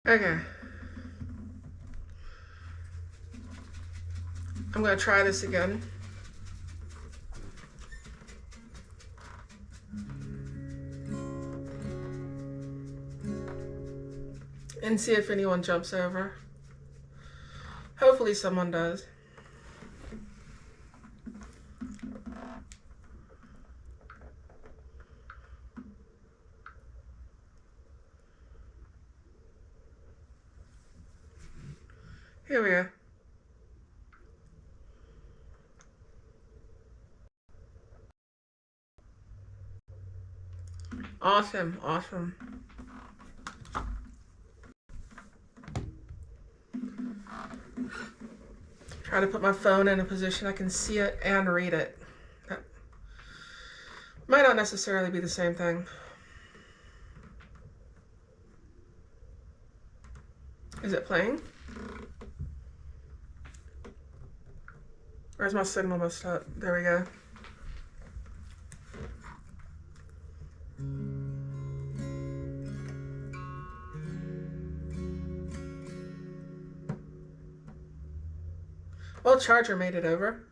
Okay. I'm gonna try this again. And see if anyone jumps over. Hopefully someone does. Here we go. Awesome, awesome. Try to put my phone in a position I can see it and read it. That might not necessarily be the same thing. Is it playing? Where's my signal messed up? There we go. Well, Charger made it over.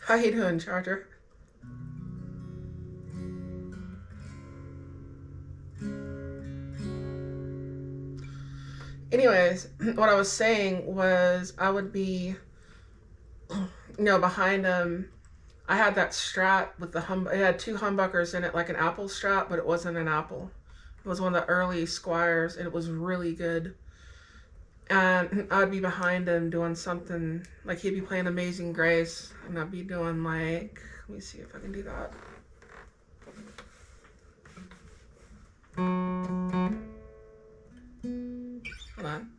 How you doing, Charger? Anyways, what I was saying was I would be, behind him. I had that Strat with the it had two humbuckers in it, like an Apple Strat, but it wasn't an Apple. It was one of the early Squires, and it was really good. And I'd be behind him doing something, like he'd be playing Amazing Grace, and I'd be doing like, let me see if I can do that. Hold on.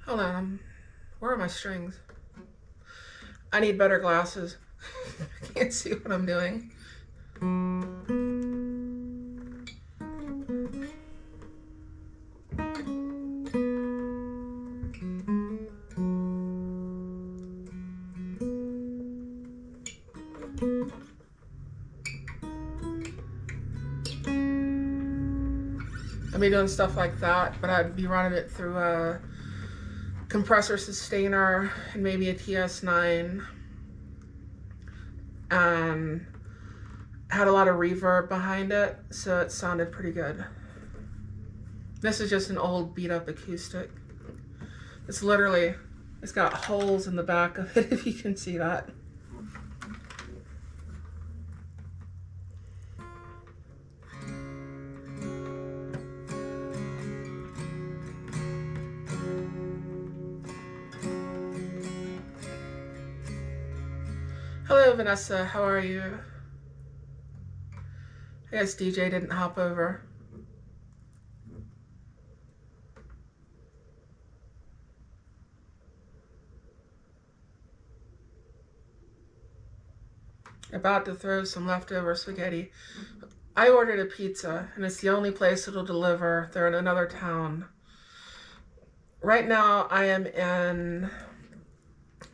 Hold on, where are my strings? I need better glasses. I can't see what I'm doing. I'd be doing stuff like that, but I'd be running it through a compressor sustainer and maybe a TS9, and had a lot of reverb behind it, so it sounded pretty good. This is just an old beat up acoustic. It's got holes in the back of it, if you can see that. Hello, Vanessa. How are you? I guess DJ didn't hop over. About to throw some leftover spaghetti. I ordered a pizza, and it's the only place it'll deliver. They're in another town. Right now, I am in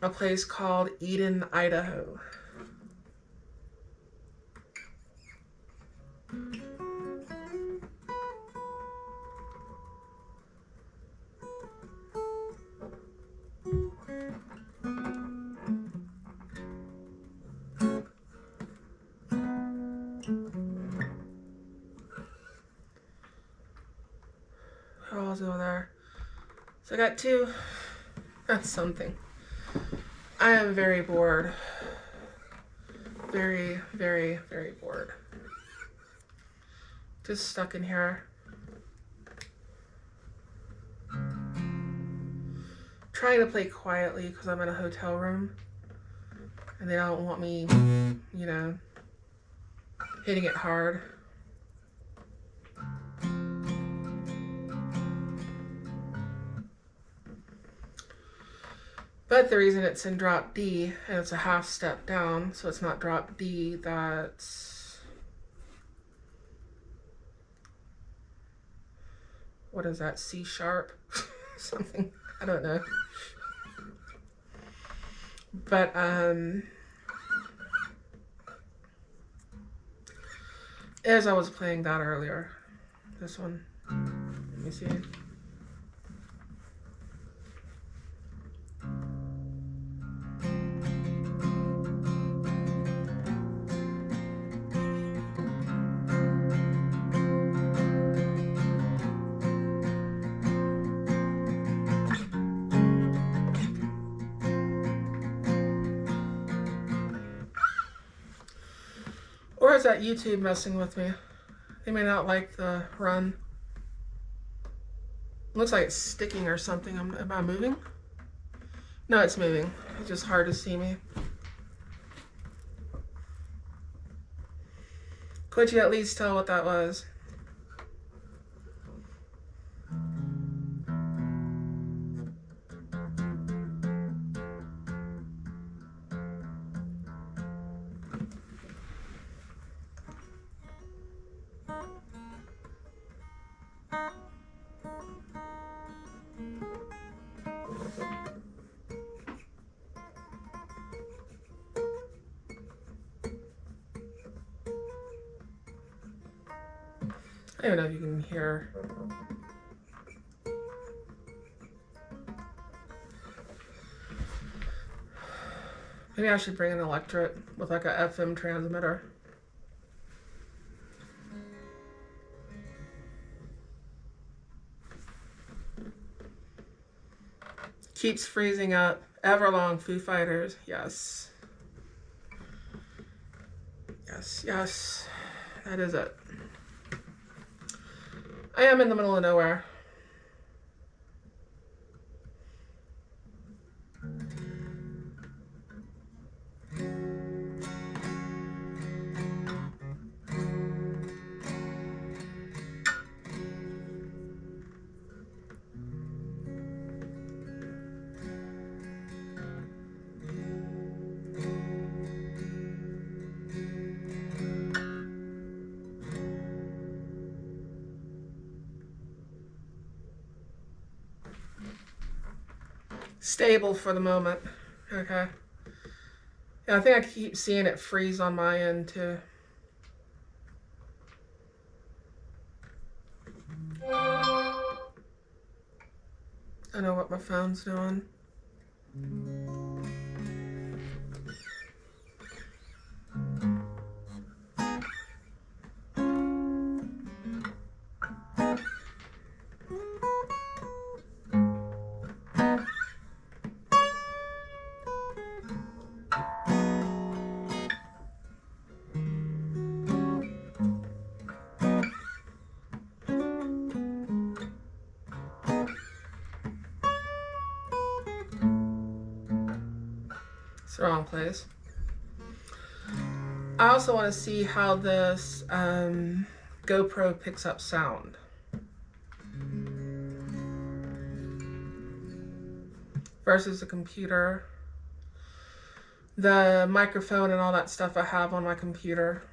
a place called Eden, Idaho. All's over there. So I got two. That's something. I am very bored. Very, very, very bored. Just stuck in here. Trying to play quietly because I'm in a hotel room. And they don't want me, hitting it hard. But the reason it's in drop D, and it's a half step down, so it's not drop D, that's what is that, C sharp? Something, I don't know. But as I was playing that earlier, this one, let me see. Or is that YouTube messing with me? They may not like the run. Looks like it's sticking or something. Am I moving? No, it's moving. It's just hard to see me. Could you at least tell what that was? I don't know if you can hear. Maybe I should bring an electret with like a FM transmitter. Keeps freezing up. Everlong, Foo Fighters. Yes. Yes, yes. That is it. I am in the middle of nowhere. Stable for the moment. Okay. Yeah, I think I keep seeing it freeze on my end too. I know what my phone's doing. It's the wrong place. I also want to see how this GoPro picks up sound. Versus the computer. The microphone and all that stuff I have on my computer.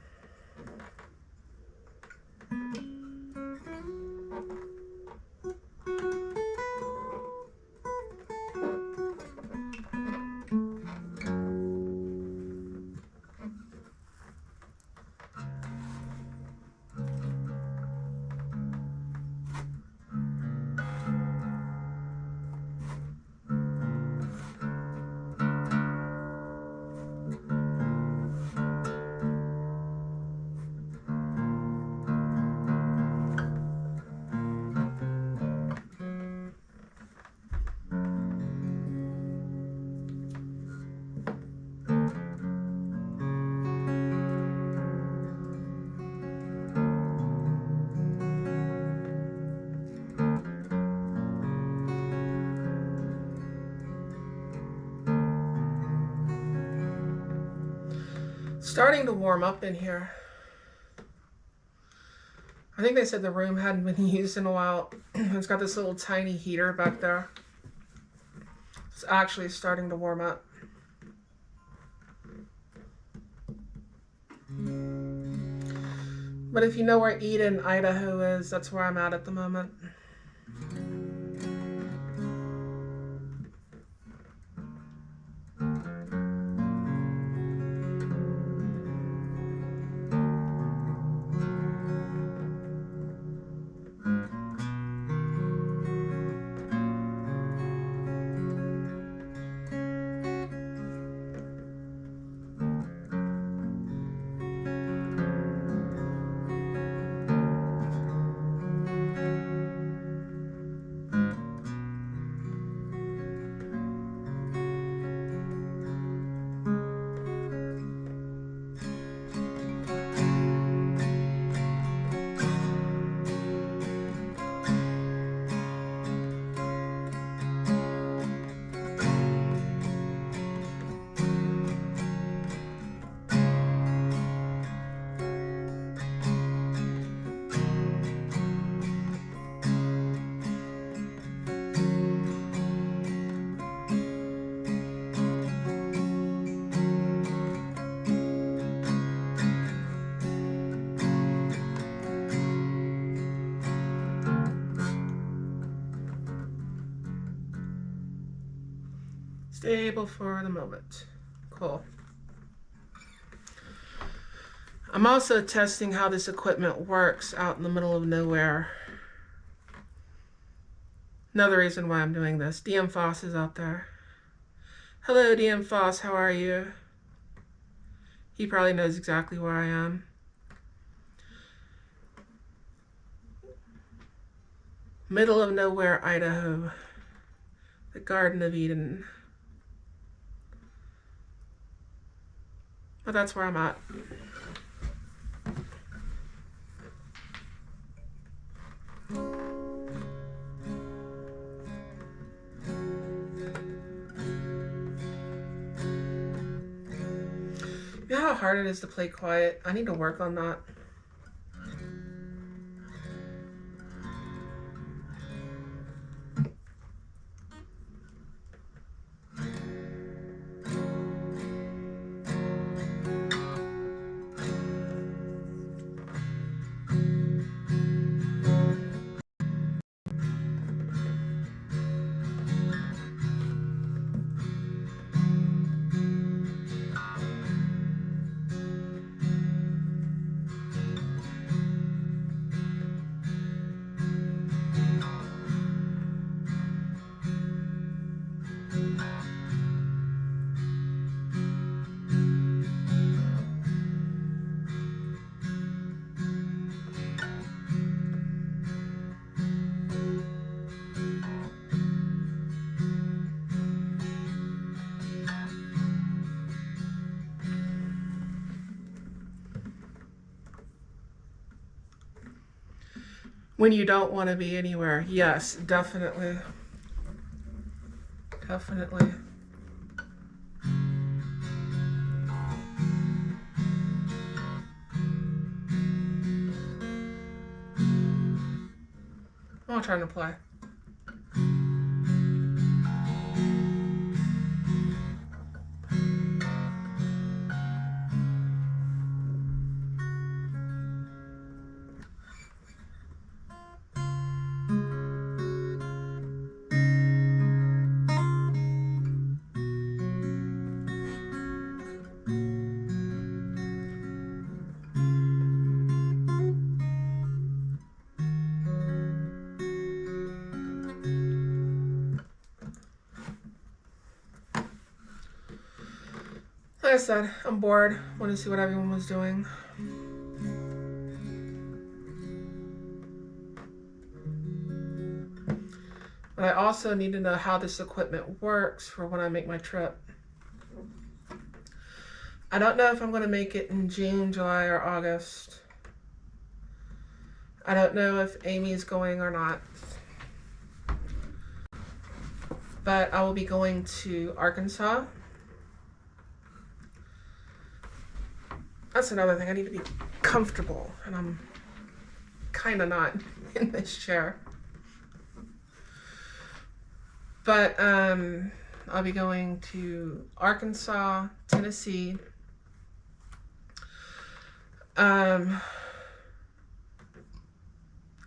Starting to warm up in here. I think they said the room hadn't been used in a while. It's got this little tiny heater back there. It's actually starting to warm up. But if you know where Eden, Idaho is, that's where I'm at the moment. Stable for the moment. Cool. I'm also testing how this equipment works out in the middle of nowhere. Another reason why I'm doing this. DM Foss is out there. Hello, DM Foss, how are you? He probably knows exactly where I am. Middle of nowhere, Idaho. The Garden of Eden. But that's where I'm at. You know how hard it is to play quiet? I need to work on that. When you don't want to be anywhere. Yes, definitely. Definitely. I'm trying to play. Like I said, I'm bored. Want to see what everyone was doing. But I also need to know how this equipment works for when I make my trip. I don't know if I'm going to make it in June, July, or August. I don't know if Amy's going or not. But I will be going to Arkansas. That's another thing. I need to be comfortable, and I'm kind of not in this chair. But I'll be going to Arkansas, Tennessee, North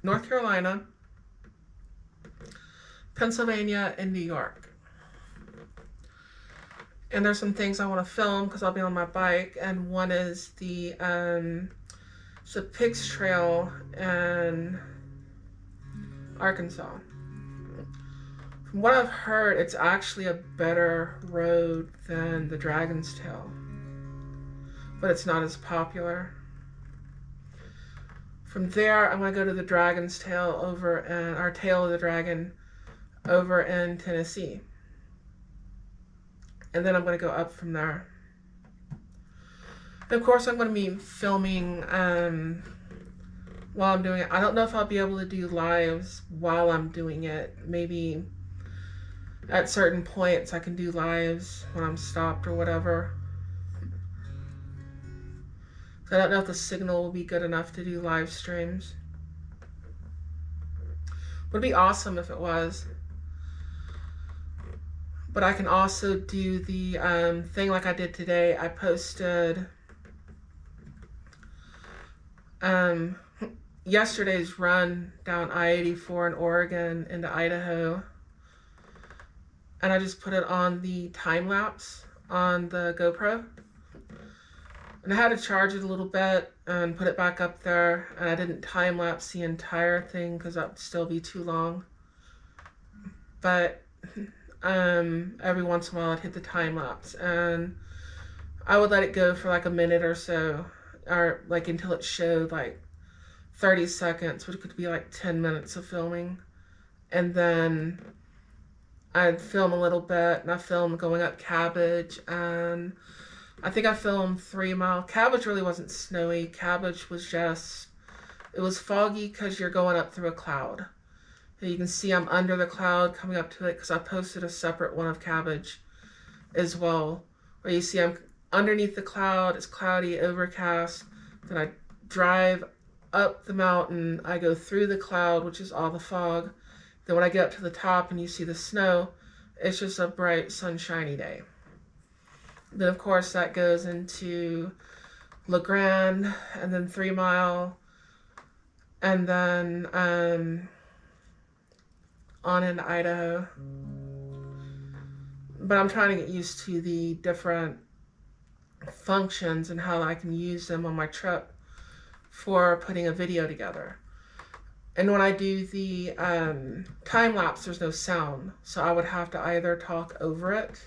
Carolina, Pennsylvania, and New York. And there's some things I want to film because I'll be on my bike. And one is the Pigs Trail in Arkansas. From what I've heard, it's actually a better road than the Dragon's Tail, but it's not as popular. From there, I'm going to go to the Dragon's Tail over in, our Tail of the Dragon over in Tennessee. And then I'm going to go up from there. And of course, I'm going to be filming while I'm doing it. I don't know if I'll be able to do lives while I'm doing it. Maybe at certain points I can do lives when I'm stopped or whatever. I don't know if the signal will be good enough to do live streams. Would be awesome if it was. But I can also do the thing like I did today. I posted yesterday's run down I-84 in Oregon into Idaho. And I just put it on the time lapse on the GoPro. And I had to charge it a little bit and put it back up there. And I didn't time lapse the entire thing because that would still be too long. But every once in a while I'd hit the time lapse. And I would let it go for like a minute or so. Or like until it showed like 30 seconds, which could be like 10 minutes of filming. And then I'd film a little bit, and I filmed going up Cabbage, and I think I filmed 3 Mile. Cabbage really wasn't snowy. Cabbage was just, it was foggy because you're going up through a cloud. And you can see I'm under the cloud coming up to it because I posted a separate one of Cabbage as well, where you see I'm underneath the cloud, it's cloudy, overcast, then I drive up the mountain, I go through the cloud, which is all the fog. Then when I get up to the top and you see the snow, it's just a bright, sunshiny day. Then, of course, that goes into La Grande, and then 3 Mile, and then on into Idaho. But I'm trying to get used to the different functions and how I can use them on my trip for putting a video together. And when I do the time lapse, there's no sound. So I would have to either talk over it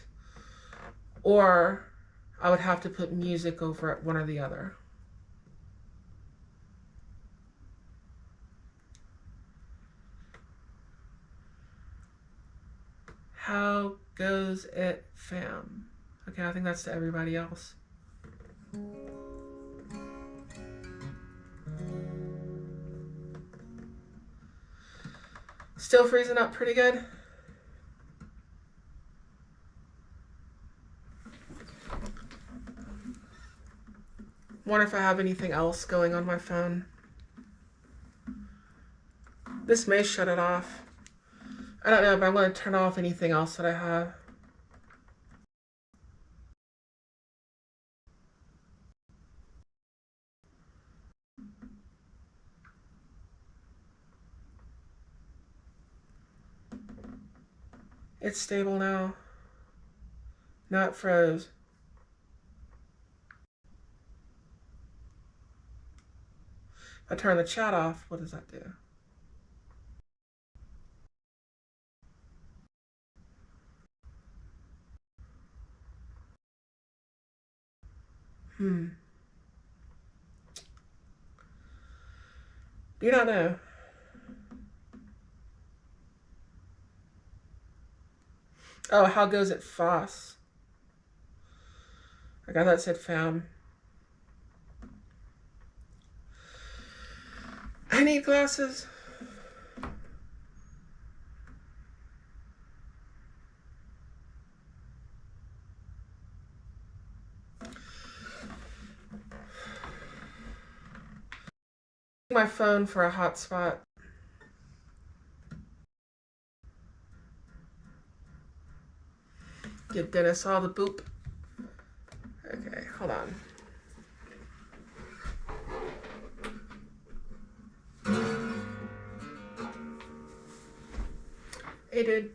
or I would have to put music over it, one or the other. How goes it, fam? Okay, I think that's to everybody else. Still freezing up pretty good. Wonder if I have anything else going on my phone. This may shut it off. I don't know, but I'm going to turn off anything else that I have. It's stable now. Now it froze. If I turn the chat off, what does that do? Do not know. Oh, how goes it, Foss? I got that said fam. I need glasses. My phone for a hotspot. Give Dennis all the boop. Okay, hold on. Hey, dude.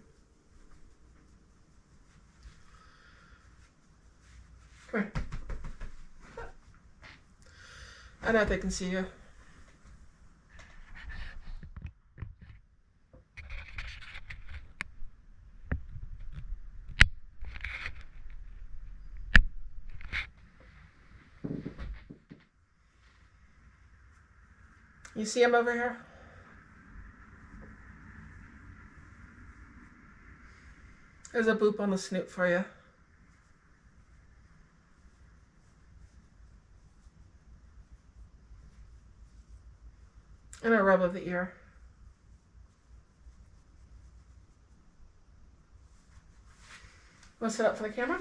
Come here. I know they can see you. You see him over here? There's a boop on the snoot for you. And a rub of the ear. Want to sit up for the camera?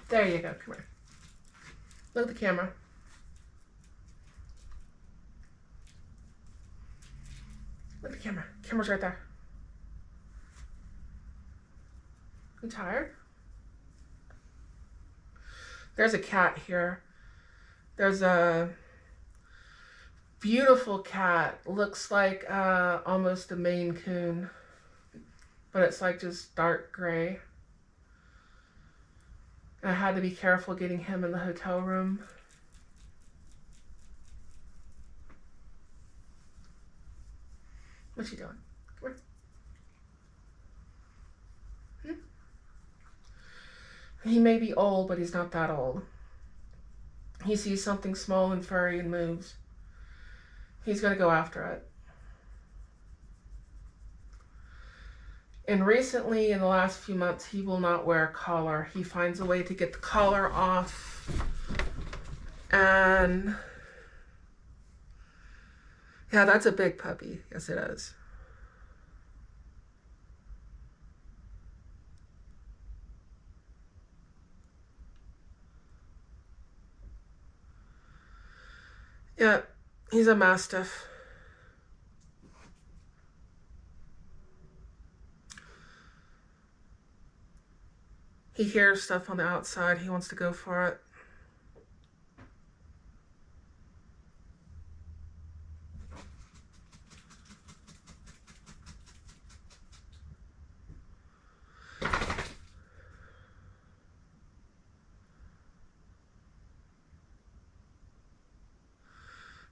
There you go. Come here. Look at the camera. Look at the camera. Camera's right there. You tired? There's a cat here. There's a beautiful cat. Looks like almost a Maine Coon, but it's like just dark gray. I had to be careful getting him in the hotel room. What you doing? Come here. He may be old, but he's not that old. He sees something small and furry and moves. He's going to go after it. And recently, in the last few months, he will not wear a collar. He finds a way to get the collar off. And yeah, that's a big puppy. Yes, it is. Yeah, he's a Mastiff. He hears stuff on the outside. He wants to go for it.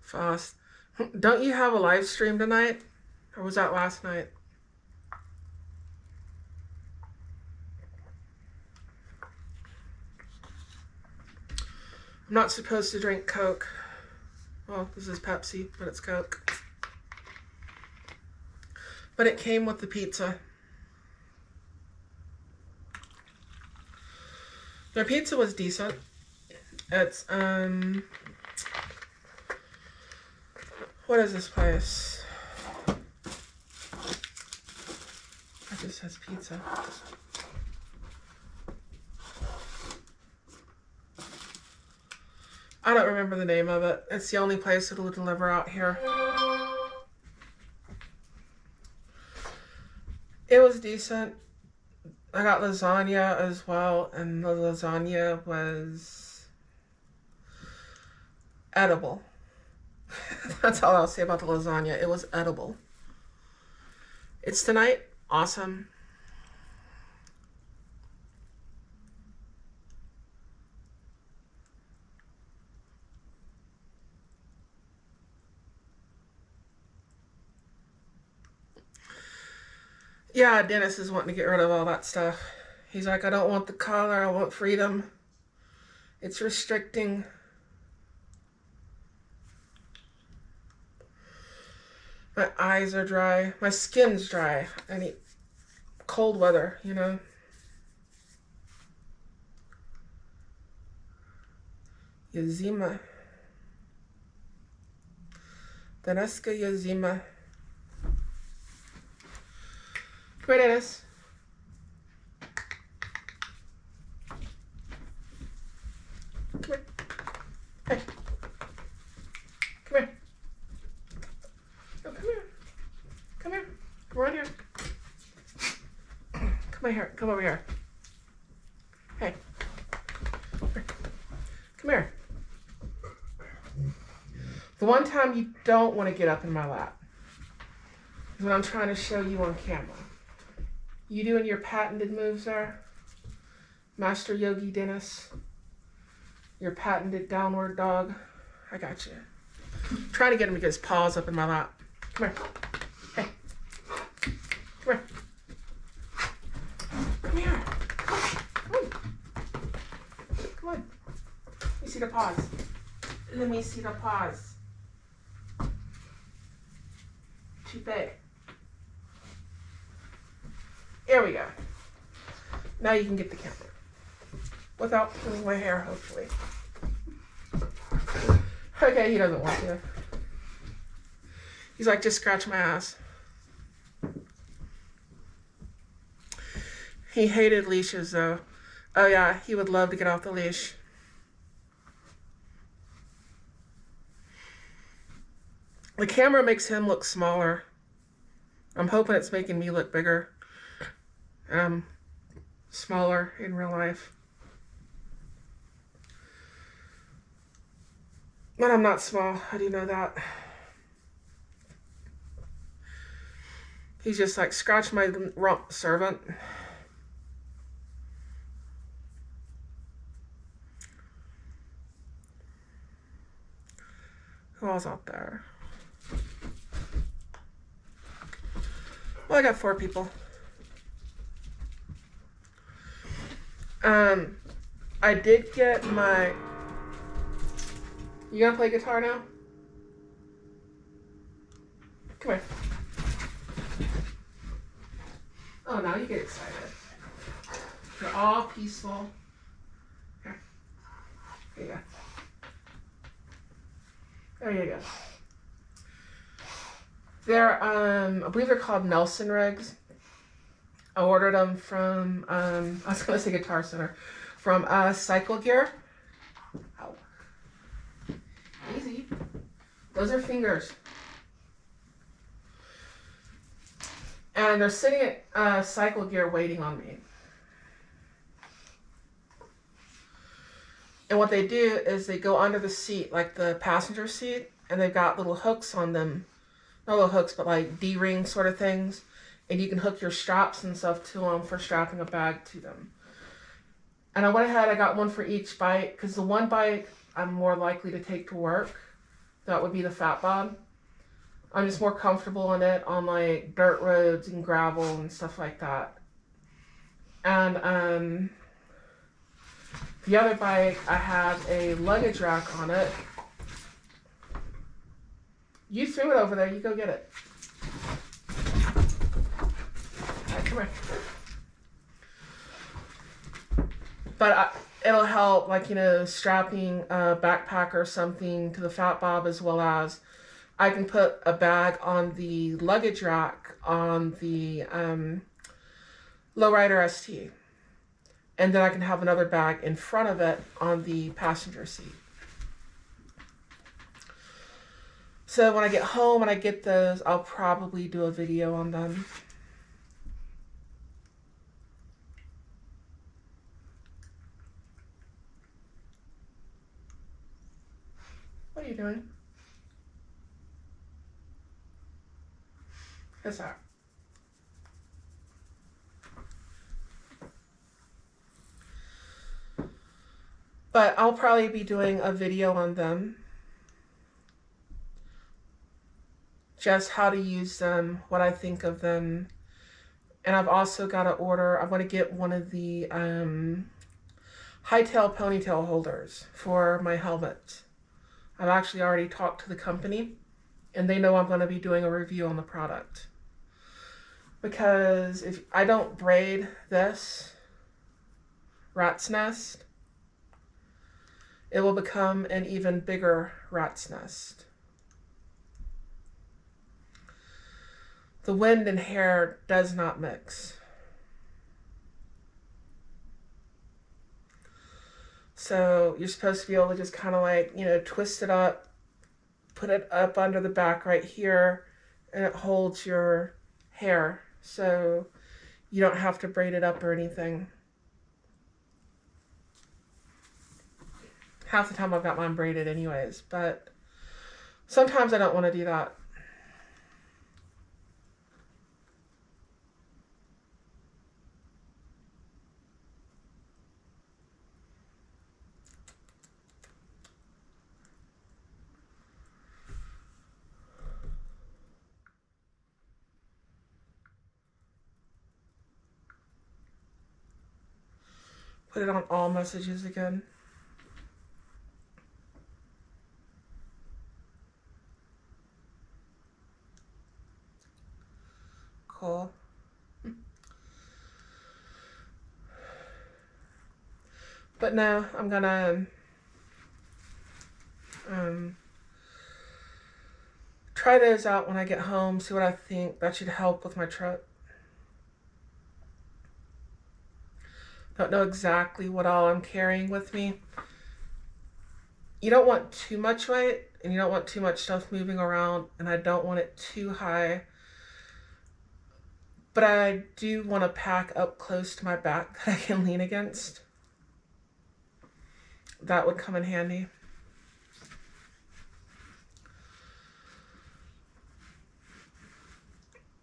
Fast. Don't you have a live stream tonight? Or was that last night? I'm not supposed to drink Coke. Well, this is Pepsi, but it's Coke. But it came with the pizza. Their pizza was decent. It's, what is this place? It just says pizza. I don't remember the name of it. It's the only place that'll deliver out here. It was decent. I got lasagna as well, and the lasagna was edible. That's all I'll say about the lasagna. It was edible. It's tonight. Awesome. Yeah, Dennis is wanting to get rid of all that stuff. He's like, I don't want the collar. I want freedom. It's restricting. My eyes are dry. My skin's dry. I need cold weather, you know. Yazima. Daneska Yazima. Come here, Dennis. Come here. Hey. Come here. Oh, come here. Come here. Come on here. Come here. Come over here. Hey. Come here. The one time you don't want to get up in my lap is when I'm trying to show you on camera. You doing your patented moves there? Master Yogi Dennis? Your patented downward dog? I got you. I'm trying to get him to get his paws up in my lap. Come here. Hey. Come here. Come here. Come on. Come on. Let me see the paws. Let me see the paws. Too big. There we go. Now you can get the camera. Without pulling my hair, hopefully. Okay, he doesn't want to. He's like, just scratch my ass. He hated leashes, though. Oh, yeah, he would love to get off the leash. The camera makes him look smaller. I'm hoping it's making me look bigger. Smaller in real life. But I'm not small. I do know that. He's just like, scratch my rump, servant. Who else out there? Well, I got 4 people. I did get my... You gonna play guitar now? Come here. Oh, now you get excited. You're all peaceful. Here. There you go. There you go. They're, I believe they're called Nelson rigs. I ordered them from, I was going to say Guitar Center, from Cycle Gear. Ow. Easy. Those are fingers. And they're sitting at Cycle Gear waiting on me. And what they do is they go under the seat, like the passenger seat, and they've got little hooks on them. Not little hooks, but like D-ring sort of things. And you can hook your straps and stuff to them for strapping a bag to them. And I went ahead, I got one for each bike, because the one bike I'm more likely to take to work. That would be the Fat Bob. I'm just more comfortable in it on like dirt roads and gravel and stuff like that. And the other bike, I have a luggage rack on it. You threw it over there, you go get it. Alright, come here. But it'll help, like, you know, strapping a backpack or something to the Fat Bob, as well as I can put a bag on the luggage rack on the Lowrider ST. And then I can have another bag in front of it on the passenger seat. So when I get home and I get those, I'll probably do a video on them. What are you doing? What's that? But I'll probably be doing a video on them. Just how to use them, what I think of them. And I've also got to order, I'm going to get one of the high-tail ponytail holders for my helmet. I've actually already talked to the company, and they know I'm going to be doing a review on the product. Because if I don't braid this rat's nest, it will become an even bigger rat's nest. The wind and hair does not mix. So you're supposed to be able to just kind of like, you know, twist it up, put it up under the back right here, and it holds your hair. So you don't have to braid it up or anything. Half the time I've got mine braided anyways, but Sometimes I don't want to do that. Put it on all messages again. Cool. But no, I'm gonna try those out when I get home, see what I think. That should help with my trip. Don't know exactly what all I'm carrying with me. You don't want too much weight, and you don't want too much stuff moving around, and I don't want it too high. But I do want to pack up close to my back that I can lean against. That would come in handy.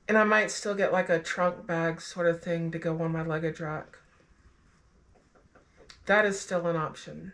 And I might still get like a trunk bag sort of thing to go on my luggage rack. That is still an option.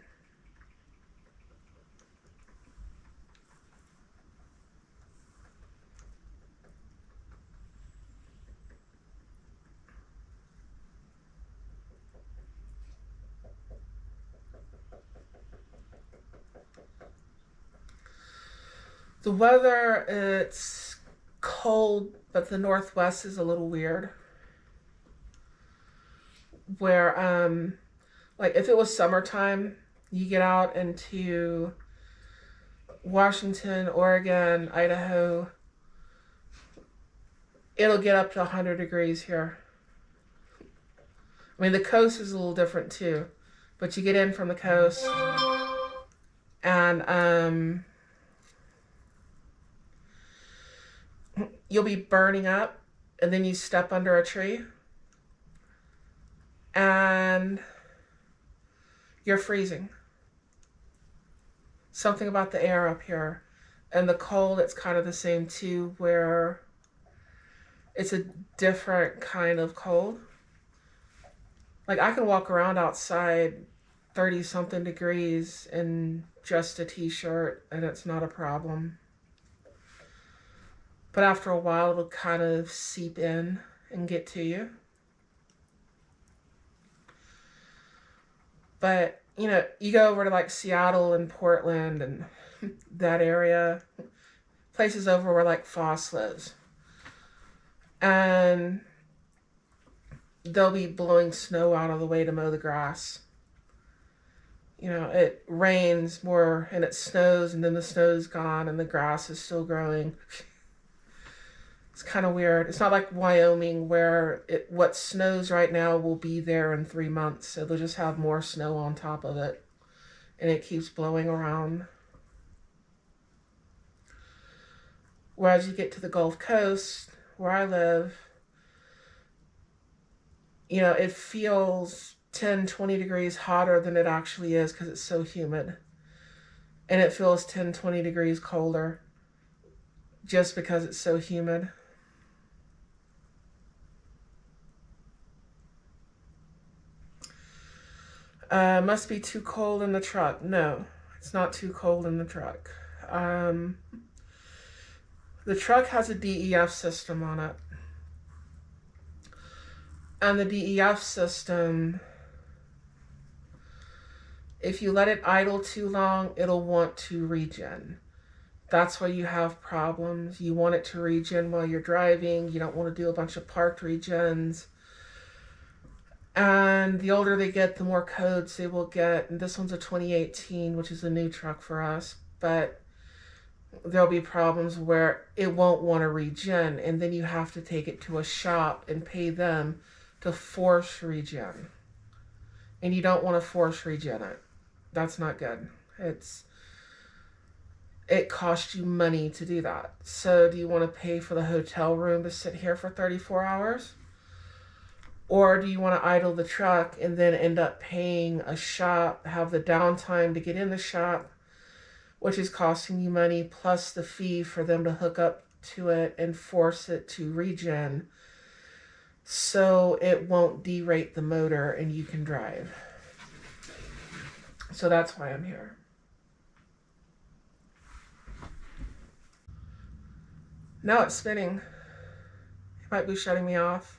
The weather, it's cold, but the Northwest is a little weird. Where, like if it was summertime, you get out into Washington, Oregon, Idaho, it'll get up to 100 degrees here. I mean, the coast is a little different too, but you get in from the coast and you'll be burning up, and then you step under a tree and you're freezing. Something about the air up here. And the cold, it's kind of the same too, where it's a different kind of cold. Like I can walk around outside 30 something degrees in just a t-shirt and it's not a problem. But after a while, it'll kind of seep in and get to you. But, you know, you go over to like Seattle and Portland and that area, places over where like Foss lives. And they'll be blowing snow out of the way to mow the grass. You know, it rains more and it snows and then the snow's gone and the grass is still growing. It's kind of weird. It's not like Wyoming where what snows right now will be there in 3 months. So they'll just have more snow on top of it. And it keeps blowing around. Whereas you get to the Gulf Coast, where I live, you know, it feels 10, 20 degrees hotter than it actually is because it's so humid. And it feels 10, 20 degrees colder just because it's so humid. Must be too cold in the truck. No, it's not too cold in the truck. The truck has a DEF system on it. And the DEF system, if you let it idle too long, it'll want to regen. That's why you have problems. You want it to regen while you're driving. You don't want to do a bunch of parked regens. And the older they get, the more codes they will get. And this one's a 2018, which is a new truck for us. But there'll be problems where it won't want to regen. And then you have to take it to a shop and pay them to force regen. And you don't want to force regen it. That's not good. It costs you money to do that. So do you want to pay for the hotel room to sit here for 34 hours? Or do you want to idle the truck and then end up paying a shop, have the downtime to get in the shop, which is costing you money, plus the fee for them to hook up to it and force it to regen so it won't derate the motor and you can drive. So that's why I'm here. Now it's spinning. It might be shutting me off.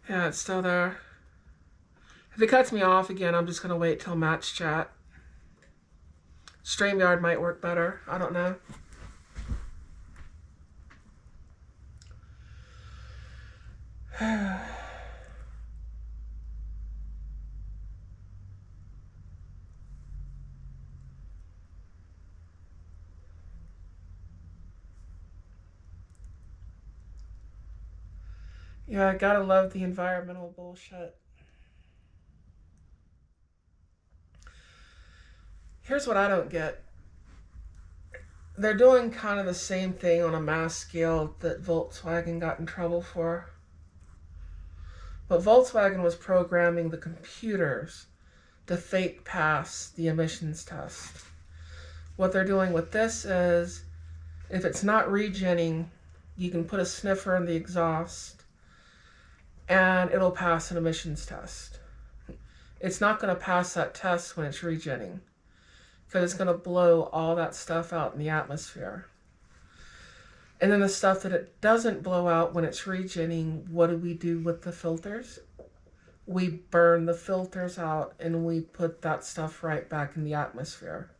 Yeah, it's still there. If it cuts me off again, I'm just going to wait till match chat. StreamYard might work better. I don't know. Yeah, I gotta love the environmental bullshit. Here's what I don't get. They're doing kind of the same thing on a mass scale that Volkswagen got in trouble for. But Volkswagen was programming the computers to fake pass the emissions test. What they're doing with this is, if it's not regenning, you can put a sniffer in the exhaust and it'll pass an emissions test. It's not going to pass that test when it's regenning, because it's going to blow all that stuff out in the atmosphere. And then the stuff that it doesn't blow out when it's regenning, what do we do with the filters? We burn the filters out and we put that stuff right back in the atmosphere.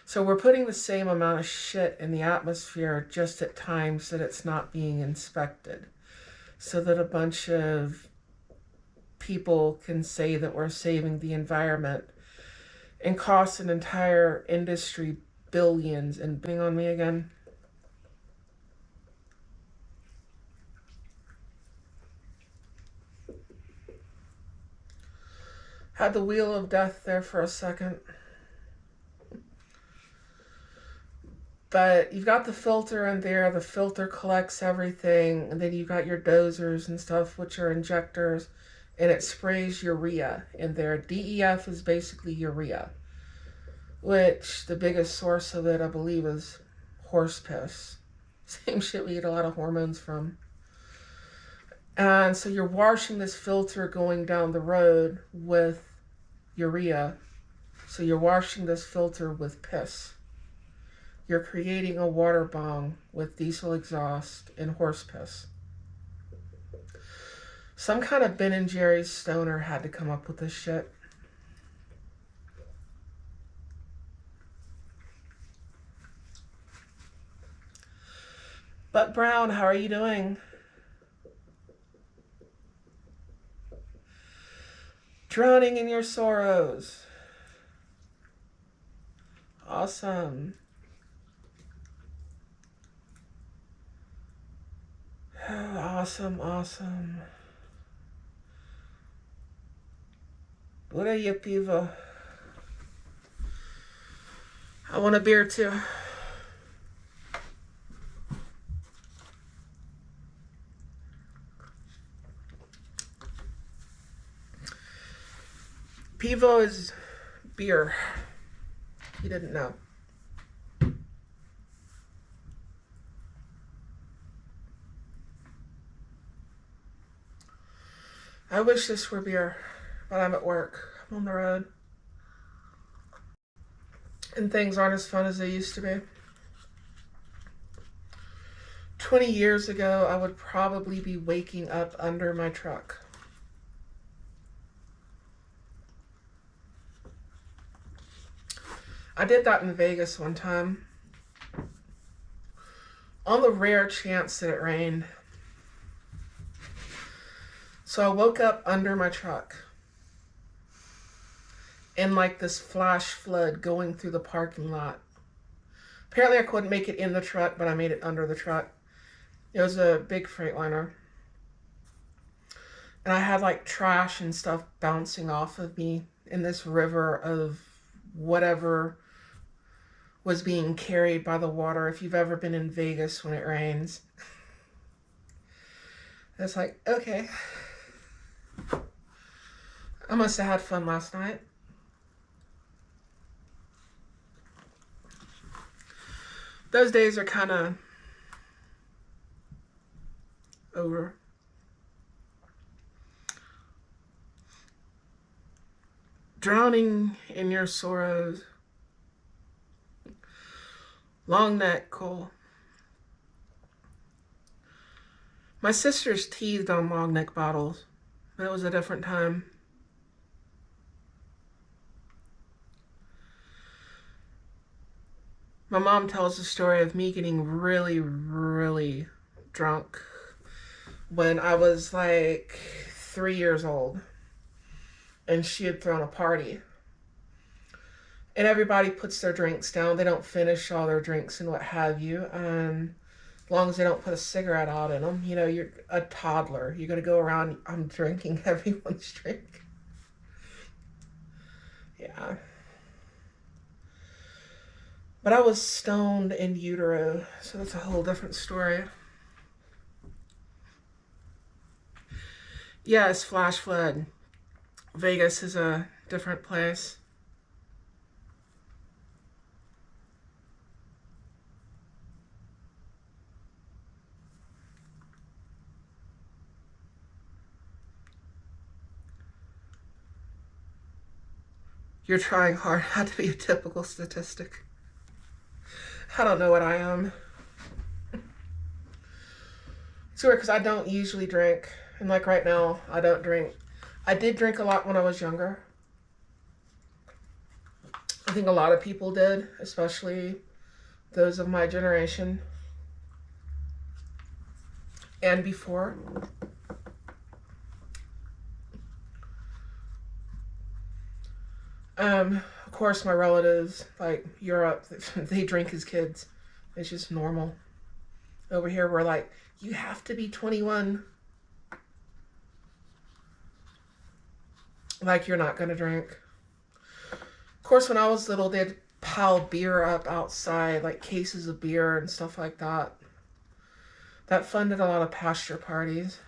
So we're putting the same amount of shit in the atmosphere, just at times that it's not being inspected, so that a bunch of people can say that we're saving the environment and cost an entire industry billions. And being on me again. Had the wheel of death there for a second. But you've got the filter in there. The filter collects everything. And then you've got your dozers and stuff, which are injectors. And it sprays urea in there. DEF is basically urea, which the biggest source of it, I believe, is horse piss. Same shit we get a lot of hormones from. And so you're washing this filter going down the road with urea. So you're washing this filter with piss. You're creating a water bomb with diesel exhaust and horse piss. Some kind of Ben and Jerry's stoner had to come up with this shit. Buck Brown, how are you doing? Drowning in your sorrows. Awesome. Awesome, awesome. What are you, Piva? I want a beer too. Pivo is beer. You didn't know. I wish this were beer, but I'm at work. I'm on the road. And things aren't as fun as they used to be. 20 years ago, I would probably be waking up under my truck. I did that in Vegas one time. On the rare chance that it rained. So I woke up under my truck. In like this flash flood going through the parking lot. Apparently I couldn't make it in the truck, but I made it under the truck. It was a big Freightliner. And I had like trash and stuff bouncing off of me in this river of whatever was being carried by the water. If you've ever been in Vegas when it rains, it's like, okay. I must have had fun last night. Those days are kind of over. Drowning in your sorrows. Long neck, Cole. My sisters teased on long neck bottles, but it was a different time. My mom tells the story of me getting really, really drunk when I was like 3 years old, and she had thrown a party. And everybody puts their drinks down. They don't finish all their drinks and what have you. As long as they don't put a cigarette out in them. You know, you're a toddler. You're going to go around, I'm drinking everyone's drink. Yeah. But I was stoned in utero, so that's a whole different story. Yes, flash flood. Vegas is a different place. You're trying hard not to be a typical statistic. I don't know what I am. It's weird because I don't usually drink. And like right now, I don't drink. I did drink a lot when I was younger. I think a lot of people did, especially those of my generation and before. Of course, my relatives, like Europe, they drink as kids. It's just normal. Over here, we're like, you have to be 21. Like you're not going to drink. Of course, when I was little, they'd pile beer up outside, like cases of beer and stuff like that. That funded a lot of pasture parties.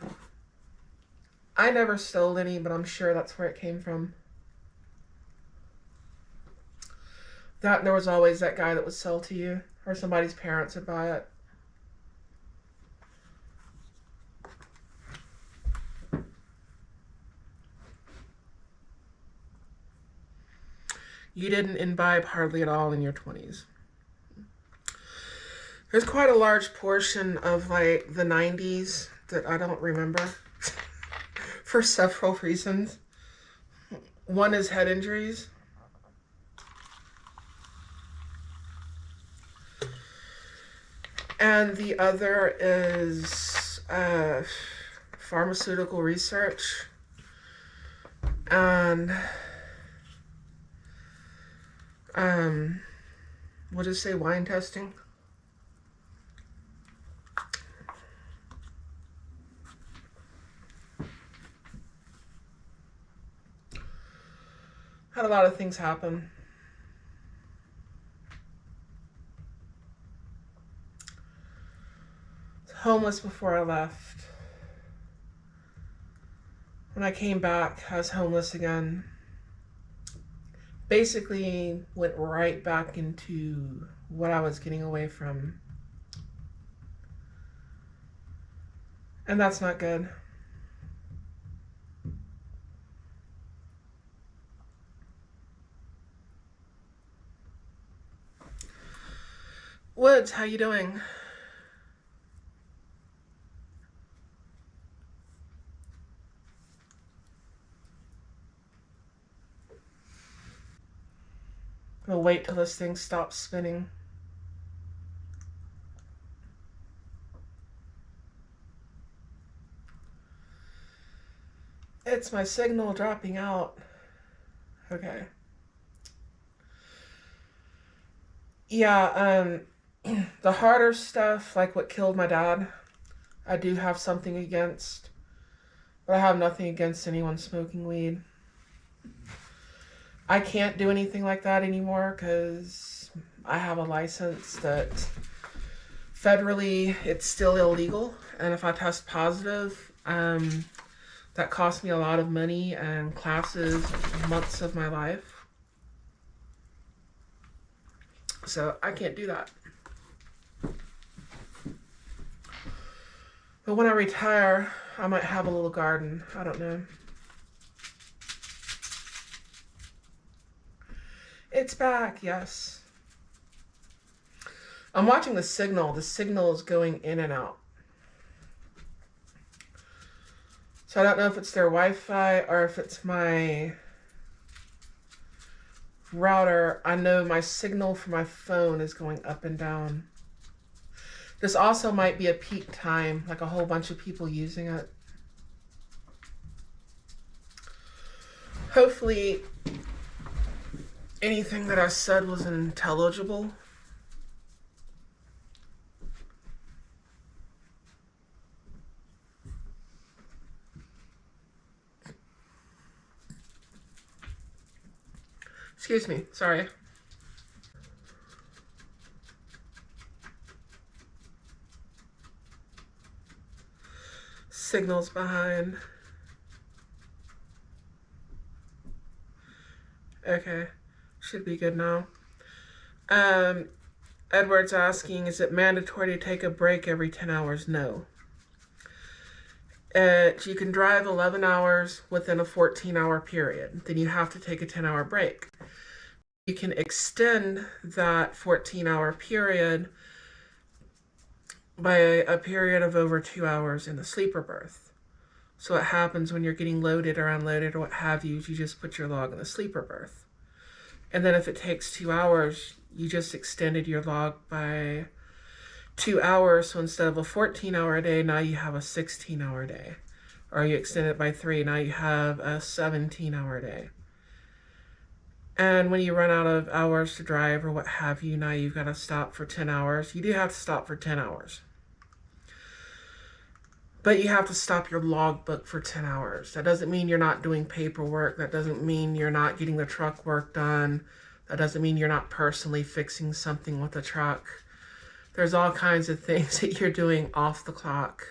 I never stole any, but I'm sure that's where it came from. That, and there was always that guy that would sell to you, or somebody's parents would buy it. You didn't imbibe hardly at all in your 20s. There's quite a large portion of like the 90s that I don't remember for several reasons. One is head injuries. And the other is pharmaceutical research. And what does it say, wine testing? Had a lot of things happen. Homeless before I left. When I came back, I was homeless again. Basically went right back into what I was getting away from. And that's not good. Woods, how you doing? I'm gonna wait till this thing stops spinning. It's my signal dropping out. Okay. Yeah, the harder stuff, like what killed my dad, I do have something against. But I have nothing against anyone smoking weed. I can't do anything like that anymore because I have a license that federally it's still illegal, and if I test positive, that costs me a lot of money and classes, months of my life. So I can't do that. But when I retire, I might have a little garden. I don't know. It's back, yes. I'm watching the signal. The signal is going in and out. So I don't know if it's their Wi-Fi or if it's my router. I know my signal for my phone is going up and down. This also might be a peak time, like a whole bunch of people using it. Hopefully anything that I said was intelligible. Excuse me, sorry. Signals behind. Okay, should be good now. Edward's asking, is it mandatory to take a break every 10 hours? No. You can drive 11 hours within a 14-hour period. Then you have to take a 10-hour break. You can extend that 14-hour period by a period of over 2 hours in the sleeper berth. So what happens when you're getting loaded or unloaded or what have you, you just put your log in the sleeper berth. And then if it takes 2 hours, you just extended your log by 2 hours. So instead of a 14-hour day, now you have a 16-hour day. Or you extend it by 3, now you have a 17-hour day. And when you run out of hours to drive or what have you, now you've got to stop for 10 hours. You do have to stop for 10 hours. But you have to stop your logbook for 10 hours. That doesn't mean you're not doing paperwork. That doesn't mean you're not getting the truck work done. That doesn't mean you're not personally fixing something with the truck. There's all kinds of things that you're doing off the clock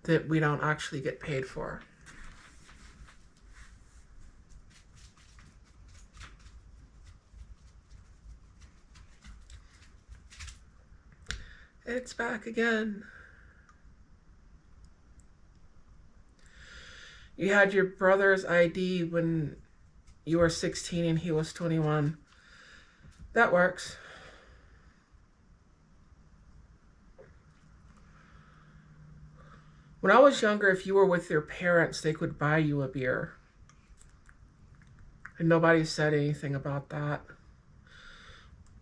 that we don't actually get paid for. It's back again. You had your brother's ID when you were 16 and he was 21. That works. When I was younger, if you were with your parents, they could buy you a beer. And nobody said anything about that.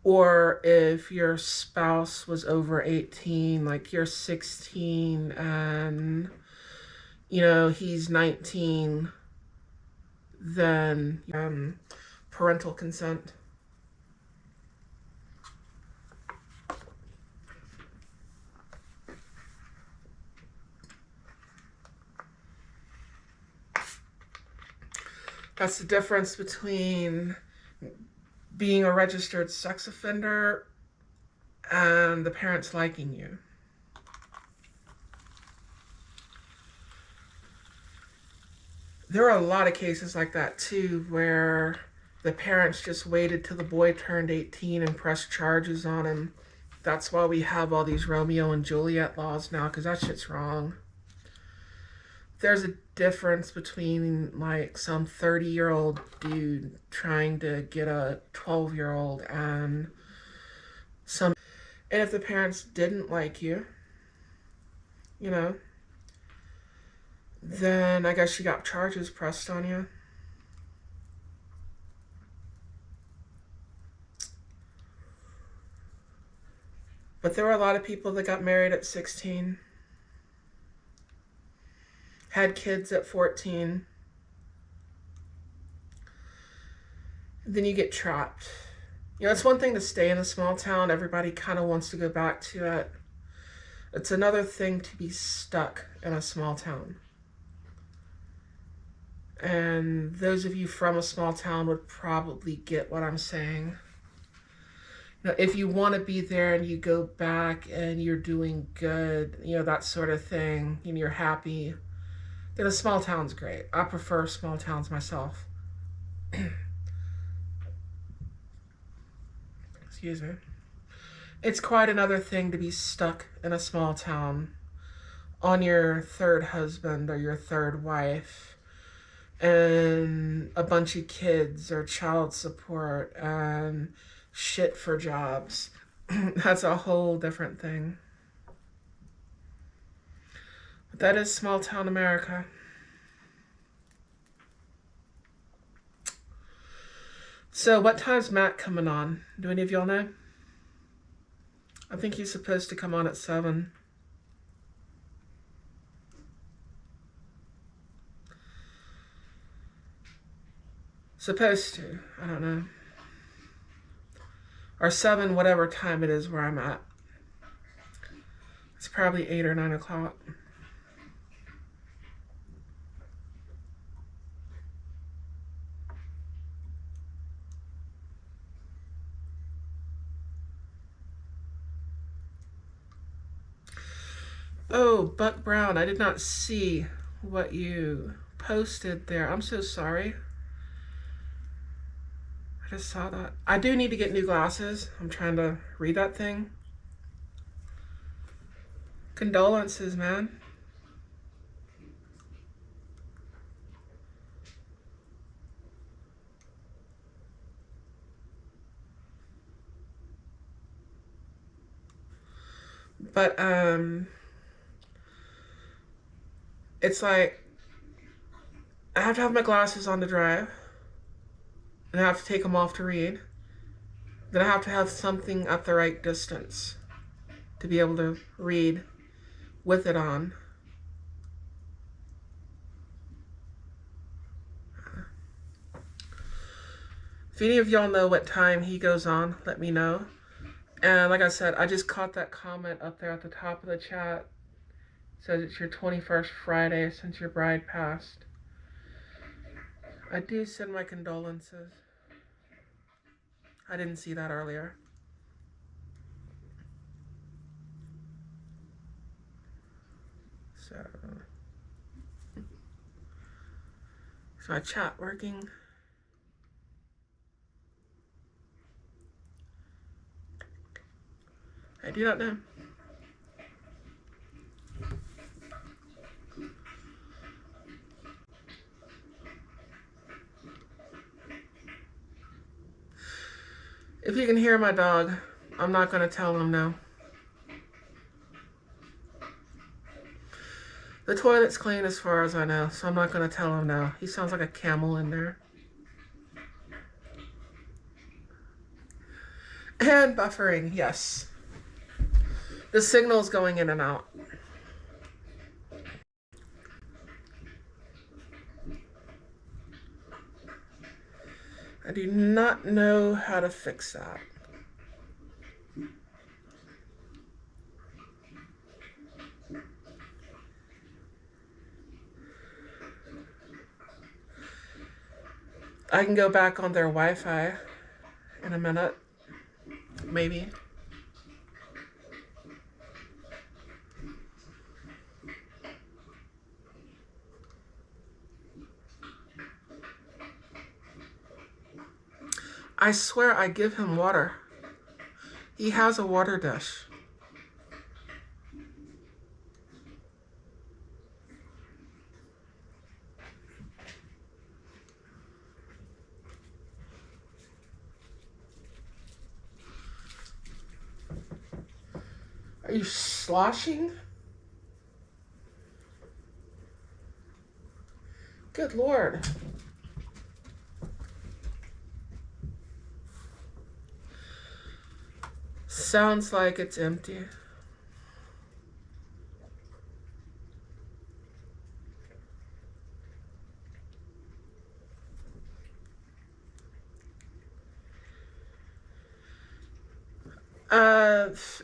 Or if your spouse was over 18, like you're 16 and, he's 19, then parental consent. That's the difference between being a registered sex offender and the parents liking you. There are a lot of cases like that too, where the parents just waited till the boy turned 18 and pressed charges on him. That's why we have all these Romeo and Juliet laws now, because that shit's wrong. There's a difference between like some 30-year-old dude trying to get a 12-year-old and some. And if the parents didn't like you, then I guess you got charges pressed on you. But there were a lot of people that got married at 16. Had kids at 14. Then you get trapped. It's one thing to stay in a small town. Everybody kind of wants to go back to it. It's another thing to be stuck in a small town. And those of you from a small town would probably get what I'm saying. if you want to be there and you go back and you're doing good, that sort of thing, and you're happy, then a small town's great. I prefer small towns myself. Excuse me. It's quite another thing to be stuck in a small town on your third husband or your third wife and a bunch of kids or child support and shit for jobs. That's a whole different thing. But that is small town America. So, what time's Matt coming on? Do any of y'all know? I think he's supposed to come on at 7. Supposed to. I don't know. Or 7, whatever time it is where I'm at. It's probably 8 or 9 o'clock. Oh, Buck Brown, I did not see what you posted there. I'm so sorry. I just saw that. I do need to get new glasses. I'm trying to read that thing. Condolences, man. But it's like I have to have my glasses on to drive, and I have to take them off to read. Then I have to have something at the right distance to be able to read with it on. If any of y'all know what time he goes on, let me know. And like I said, I just caught that comment up there at the top of the chat. It says it's your 21st Friday since your bride passed. I do send my condolences. I didn't see that earlier. So, is my chat working? I do not know. If you can hear my dog, I'm not going to tell him no. The toilet's clean as far as I know, so I'm not going to tell him no. He sounds like a camel in there. And buffering, yes. The signal's going in and out. I do not know how to fix that. I can go back on their Wi-Fi in a minute, maybe. I swear I give him water. He has a water dish. Are you sloshing? Good Lord. Sounds like it's empty.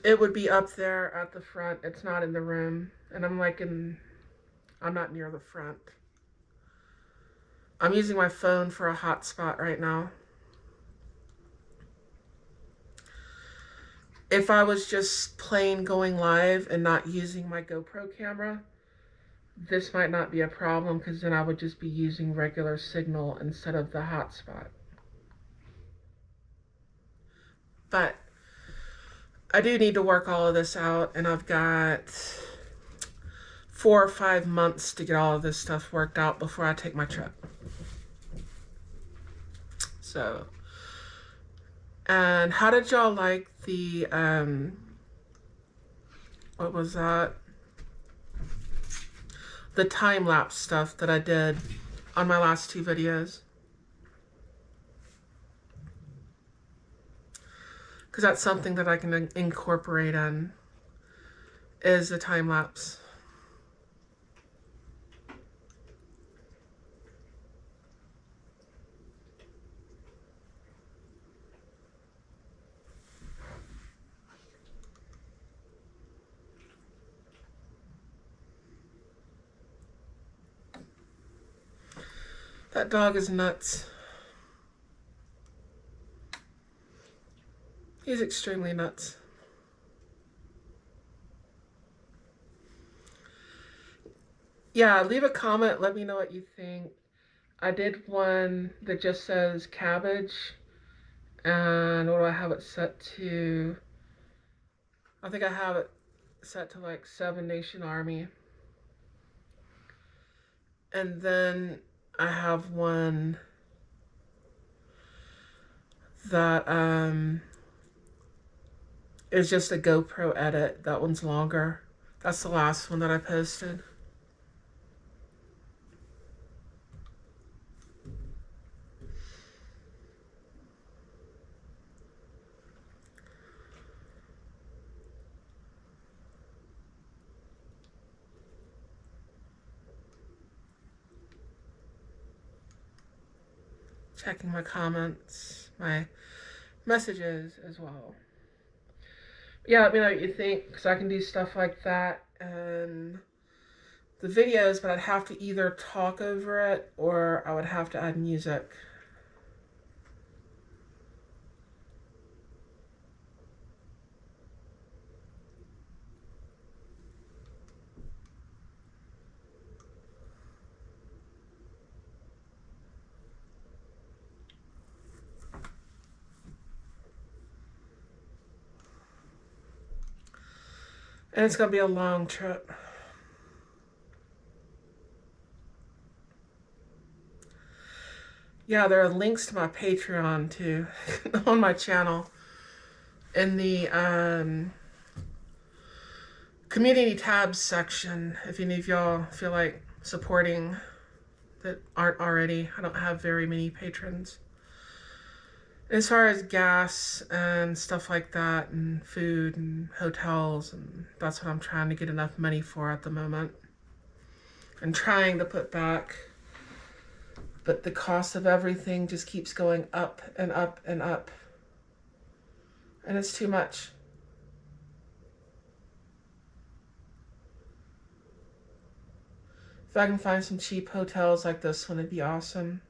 It would be up there at the front. It's not in the room. And I'm not near the front. I'm using my phone for a hotspot right now. If I was just plain going live and not using my GoPro camera, this might not be a problem because then I would just be using regular signal instead of the hotspot. But I do need to work all of this out, and I've got 4 or 5 months to get all of this stuff worked out before I take my trip. So, and how did y'all like the, what was that? The time-lapse stuff that I did on my last 2 videos. Because that's something that I can incorporate in, is the time-lapse. That dog is nuts. He's extremely nuts. Yeah, leave a comment. Let me know what you think. I did one that just says cabbage. And what do I have it set to? I think I have it set to like 7 Nation Army. And then I have one that is just a GoPro edit. That one's longer. That's the last one that I posted. Checking my comments, my messages as well. Yeah, let me know what you think, because I can do stuff like that and the videos, but I'd have to either talk over it or I would have to add music. And it's going to be a long trip. Yeah, there are links to my Patreon too on my channel in the community tabs section. If any of y'all feel like supporting that aren't already, I don't have very many patrons. As far as gas and stuff like that, and food and hotels, and that's what I'm trying to get enough money for at the moment. I'm trying to put back, but the cost of everything just keeps going up and up and up. And it's too much. If I can find some cheap hotels like this one, it'd be awesome.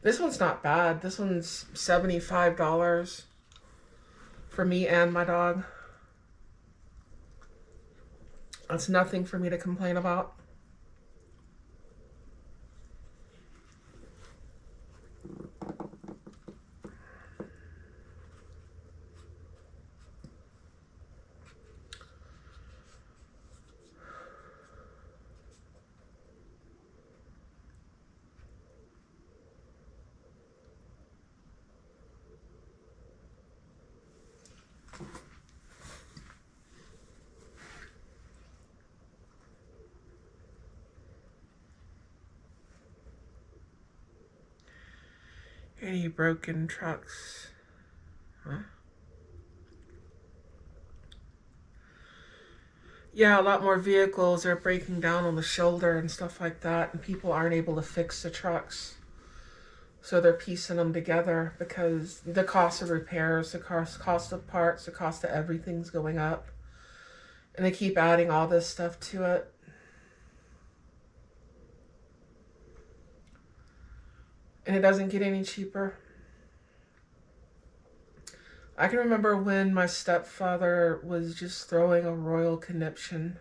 This one's not bad. This one's $75 for me and my dog. That's nothing for me to complain about. Any broken trucks? Huh? Yeah, a lot more vehicles are breaking down on the shoulder and stuff like that, and people aren't able to fix the trucks. So they're piecing them together because the cost of repairs, the cost of parts, the cost of everything's going up. And they keep adding all this stuff to it. And it doesn't get any cheaper. I can remember when my stepfather was just throwing a royal conniption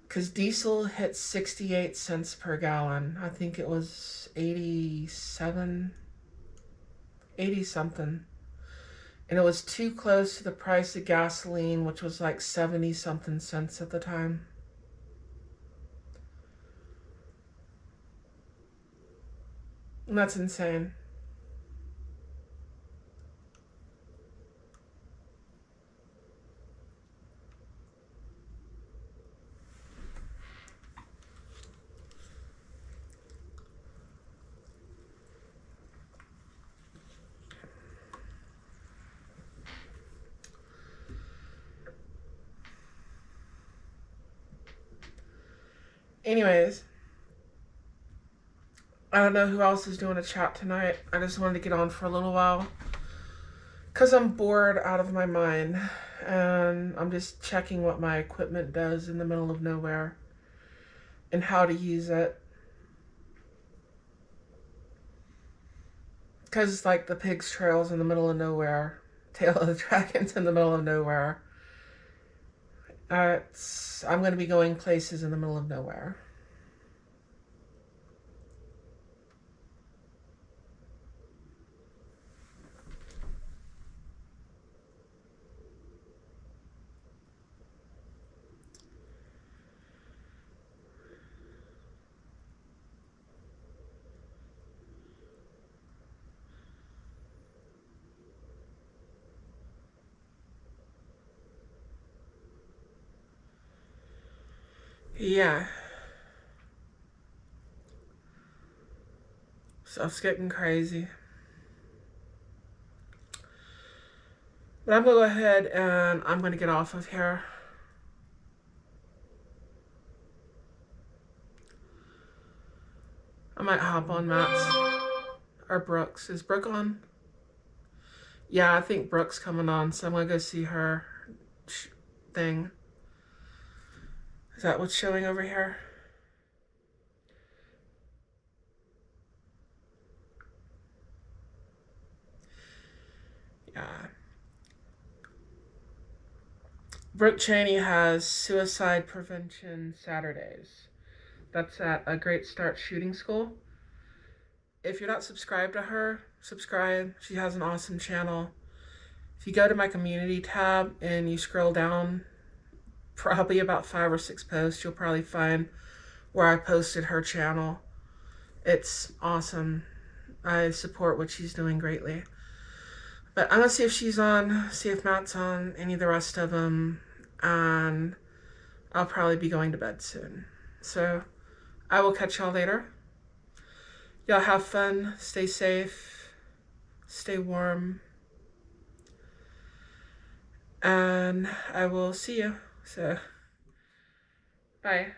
because diesel hit 68 cents per gallon. I think it was 87, 80 something. And it was too close to the price of gasoline, which was like 70 something cents at the time. And that's insane. Anyways, I don't know who else is doing a chat tonight. I just wanted to get on for a little while because I'm bored out of my mind and I'm just checking what my equipment does in the middle of nowhere and how to use it. Because it's like the pig's trail's in the middle of nowhere, tail of the dragon's in the middle of nowhere. I'm going to be going places in the middle of nowhere. Yeah. Stuff's getting crazy. But I'm going to go ahead and I'm going to get off of here. I might hop on Matt's or Brooks. Is Brooke on? Yeah, I think Brooke's coming on, so I'm going to go see her thing. Is that what's showing over here? Yeah. Brooke Cheney has suicide prevention Saturdays. That's at a Great Start Shooting School. If you're not subscribed to her, subscribe. She has an awesome channel. If you go to my community tab and you scroll down probably about 5 or 6 posts, you'll probably find where I posted her channel. It's awesome. I support what she's doing greatly. But I'm going to see if she's on, see if Matt's on, any of the rest of them, and I'll probably be going to bed soon. So I will catch y'all later. Y'all have fun, stay safe, stay warm, and I will see you. So, bye.